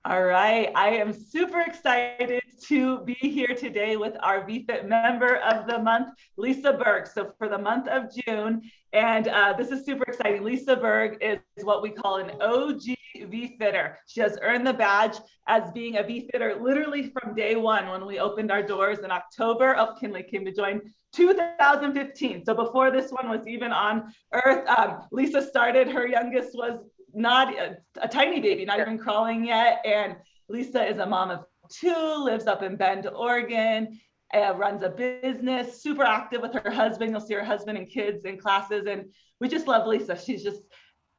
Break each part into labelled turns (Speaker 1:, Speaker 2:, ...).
Speaker 1: All right. I am super excited to be here today with our VFit member of the month, Lisa Berg. So for the month of June, and this is super exciting. Lisa Berg is what we call an OG VFitter. She has earned the badge as being a VFitter literally from day one when we opened our doors in October. Oh, Kinley came to join 2015. So before this one was even on Earth, Lisa started, her youngest was not a tiny baby, not even crawling yet. And Lisa is a mom of two, lives up in Bend, Oregon, runs a business, super active with her husband. You'll see her husband and kids in classes. And we just love Lisa. She's just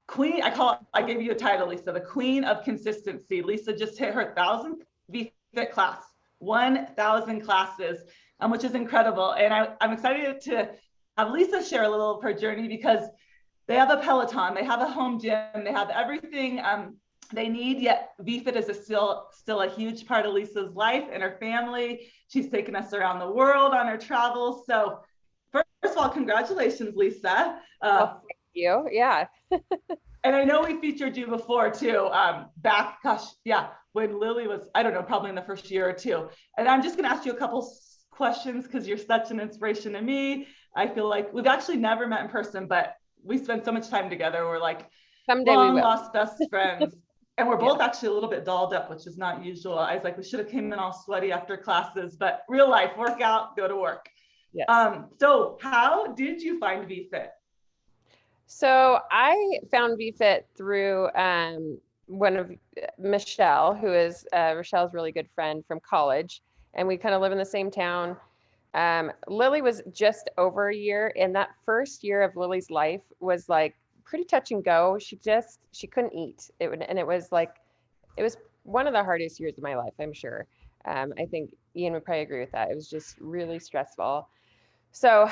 Speaker 1: queen. I gave you a title, Lisa, the queen of consistency. Lisa just hit her 1,000th VFit class, 1,000 classes, which is incredible. And I'm excited to have Lisa share a little of her journey because they have a Peloton, they have a home gym, they have everything they need, yet VFit is still a huge part of Lisa's life and her family. She's taken us around the world on her travels. So first of all, congratulations, Lisa.
Speaker 2: Well, thank you, yeah.
Speaker 1: And I know we featured you before too, back, when Lily was, I don't know, probably in the first year or two. And I'm just gonna ask you a couple questions because you're such an inspiration to me. I feel like we've actually never met in person, but we spend so much time together. We're like
Speaker 2: someday
Speaker 1: long
Speaker 2: we will.
Speaker 1: lost best friends. And we're both actually a little bit dolled up, which is not usual. I was like, we should have came in all sweaty after classes, but real life, work out, go to work.
Speaker 2: Yes.
Speaker 1: So how did you find VFit?
Speaker 2: So I found VFit through one of Michelle, who is Rochelle's really good friend from college. And we kind of live in the same town. Lily was just over a year, and that first year of Lily's life was like pretty touch and go. She couldn't eat. It was one of the hardest years of my life, I'm sure. I think Ian would probably agree with that. It was just really stressful. So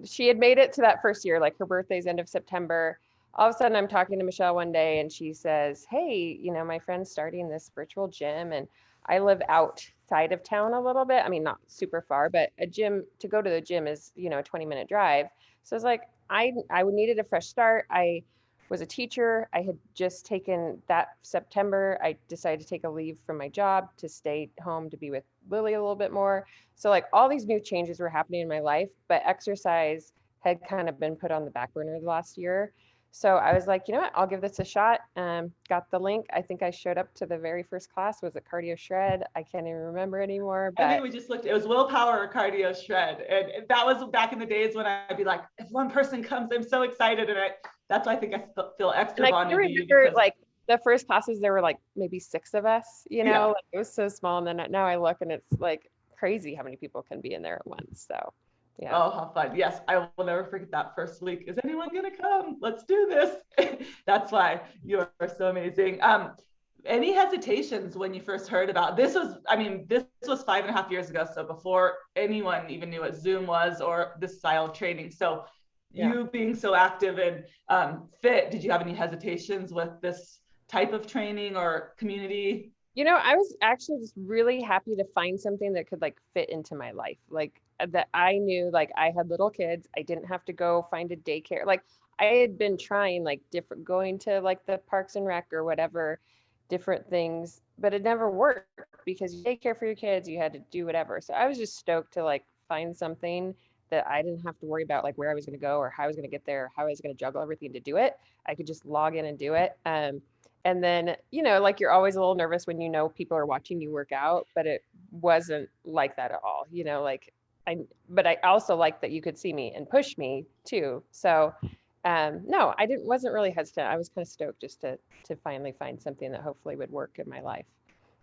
Speaker 2: she had made it to that first year, like her birthday's end of September. All of a sudden I'm talking to Michelle one day and she says, hey, my friend's starting this virtual gym and I live outside of town a little bit. I mean, not super far, but to go to the gym is, a 20-minute drive. So I was like, I needed a fresh start. I was a teacher. I had just taken that September. I decided to take a leave from my job to stay home to be with Lily a little bit more. So like all these new changes were happening in my life, but exercise had kind of been put on the back burner the last year. So I was like, you know what, I'll give this a shot. Got the link. I think I showed up to the very first class. Was it cardio shred? I can't even remember anymore. But
Speaker 1: I think we just looked, it was willpower or cardio shred. And that was back in the days when I'd be like, if one person comes, I'm so excited. And that's why I think I feel extra bonded to you.
Speaker 2: Because like the first classes, there were like maybe 6 of us, like it was so small. And then now I look and it's like crazy how many people can be in there at once. So yeah.
Speaker 1: Oh, how fun. Yes, I will never forget that first week. Is anyone going to come? Let's do this. That's why you are so amazing. Any hesitations when you first heard about this? Was 5.5 years ago. So before anyone even knew what Zoom was or this style of training. So you being so active and fit, did you have any hesitations with this type of training or community?
Speaker 2: I was actually just really happy to find something that could like fit into my life. Like that I knew like I had little kids. I didn't have to go find a daycare. Like I had been trying like going to like the Parks and Rec or whatever, different things, but it never worked because you take care for your kids, you had to do whatever. So I was just stoked to like find something that I didn't have to worry about like where I was going to go or how I was going to get there, how I was going to juggle everything to do it. I could just log in and do it. And then, like you're always a little nervous when people are watching you work out, but it wasn't like that at all, but I also liked that you could see me and push me too. So no, wasn't really hesitant. I was kind of stoked just to finally find something that hopefully would work in my life.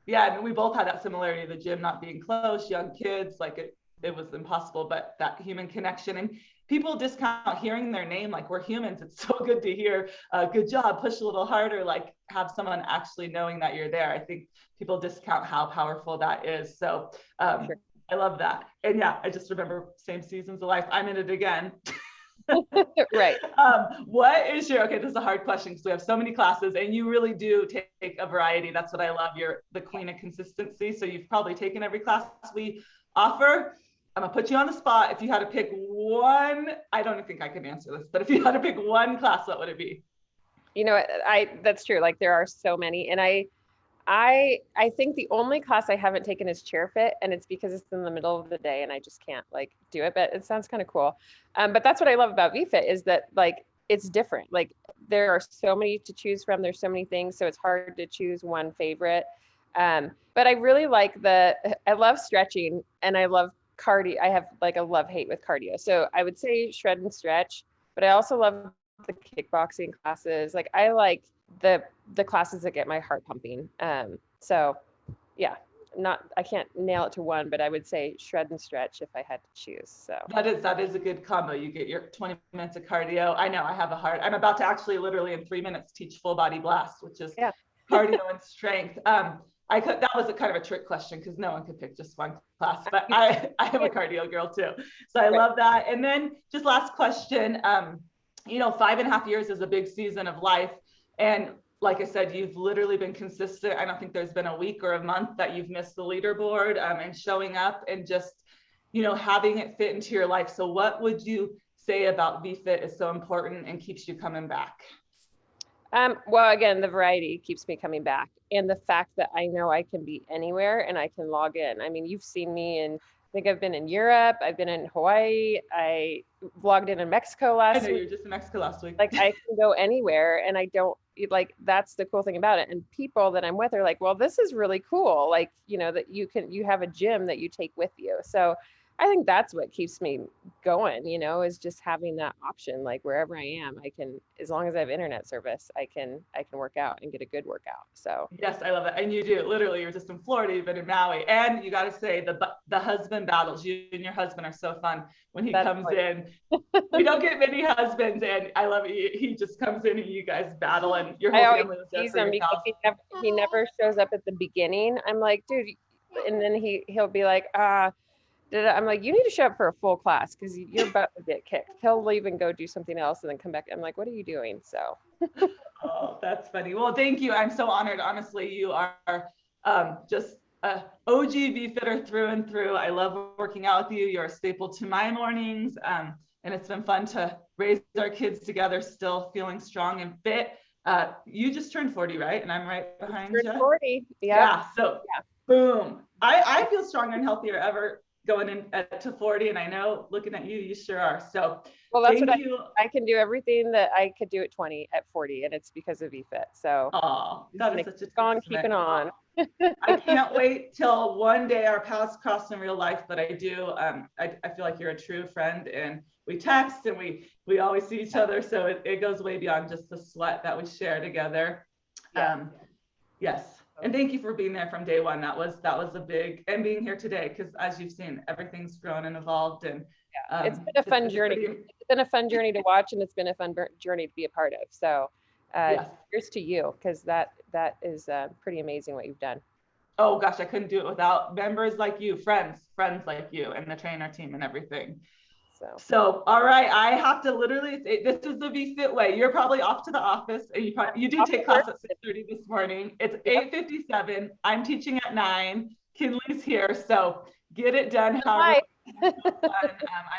Speaker 1: Yeah, and we both had that similarity, the gym not being close, young kids, like it was impossible, but that human connection. And people discount hearing their name, like we're humans. It's so good to hear, good job, push a little harder, like have someone actually knowing that you're there. I think people discount how powerful that is. So sure. I love that. And yeah, I just remember same seasons of life. I'm in it again.
Speaker 2: Right.
Speaker 1: What is okay, this is a hard question because we have so many classes and you really do take a variety. That's what I love. You're the queen of consistency. So you've probably taken every class we offer. I'm gonna put you on the spot. If you had to pick one, I don't think I can answer this, but if you had to pick one class, what would it be?
Speaker 2: That's true. Like there are so many. And I think the only class I haven't taken is chair fit, and it's because it's in the middle of the day and I just can't like do it, but it sounds kind of cool. But that's what I love about VFit is that like it's different. Like there are so many to choose from. There's so many things, so it's hard to choose one favorite. But I really like I love stretching and I love cardio. I have like a love hate with cardio. So I would say shred and stretch, but I also love the kickboxing classes. Like I like the classes that get my heart pumping. So yeah, I can't nail it to one, but I would say shred and stretch if I had to choose. So
Speaker 1: that is a good combo. You get your 20 minutes of cardio. I know I have a heart. I'm about to actually literally in 3 minutes teach full body blast, which is cardio and strength. That was a kind of a trick question because no one could pick just one class, but I am a cardio girl too. So I love that. And then just last question, 5.5 years is a big season of life. And like I said, you've literally been consistent. I don't think there's been a week or a month that you've missed the leaderboard and showing up and just, having it fit into your life. So what would you say about VFit is so important and keeps you coming back?
Speaker 2: Well, again, the variety keeps me coming back. And the fact that I know I can be anywhere and I can log in. I mean, you've seen me I think I've been in Europe. I've been in Hawaii. I vlogged in Mexico last week.
Speaker 1: I know you were just in Mexico last week.
Speaker 2: Like I can go anywhere and I don't like, that's the cool thing about it. And people that I'm with are like, well, this is really cool. Like, that you have a gym that you take with you. So I think that's what keeps me going, is just having that option. Like wherever I am, I can, as long as I have internet service, I can work out and get a good workout. So
Speaker 1: yes, I love it. And you do. Literally, you're just in Florida, you've been in Maui. And you got to say the husband battles, you and your husband are so fun when he comes in. We don't get many husbands, and I love it. He just comes in and you guys battle, and your whole family was there for yourself.
Speaker 2: He never shows up at the beginning. I'm like, dude, and then he'll be like, I'm like, you need to show up for a full class because you're about to get kicked. He'll leave and go do something else and then come back. I'm like, what are you doing? So.
Speaker 1: Oh, that's funny. Well, thank you. I'm so honored. Honestly, you are just a OG VFitter through and through. I love working out with you. You're a staple to my mornings. And it's been fun to raise our kids together, still feeling strong and fit. You just turned 40, right? And I'm right behind you.
Speaker 2: 40.
Speaker 1: Yeah. So boom. I feel stronger and healthier ever going in to 40, and I know looking at you, you sure are. So
Speaker 2: well, that's what I can do everything that I could do at 20 at 40, and it's because of VFit. So
Speaker 1: that is such a
Speaker 2: on keeping on.
Speaker 1: I can't wait till one day our paths cross in real life, but I do. I feel like you're a true friend, and we text and we always see each other, so it goes way beyond just the sweat that we share together. Yes. And thank you for being there from day one. That was a big, and being here today, because as you've seen, everything's grown and evolved. And
Speaker 2: it's been a fun journey. It's been a fun journey to watch, and it's been a fun journey to be a part of. So here's to you, because that is pretty amazing what you've done.
Speaker 1: Oh gosh, I couldn't do it without members like you, friends like you, and the trainer team and everything. So all right, I have to literally, this is the VFit way. You're probably off to the office, and you did take class at 6:30 this morning. It's 8:57. I'm teaching at 9. Kinley's here, so get it done. I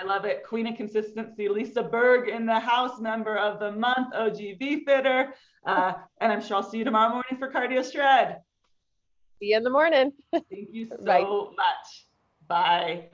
Speaker 1: love it. Queen of consistency, Lisa Berg in the house, member of the month, OG VFitter. And I'm sure I'll see you tomorrow morning for Cardio Shred.
Speaker 2: See you in the morning.
Speaker 1: Thank you so much. Bye.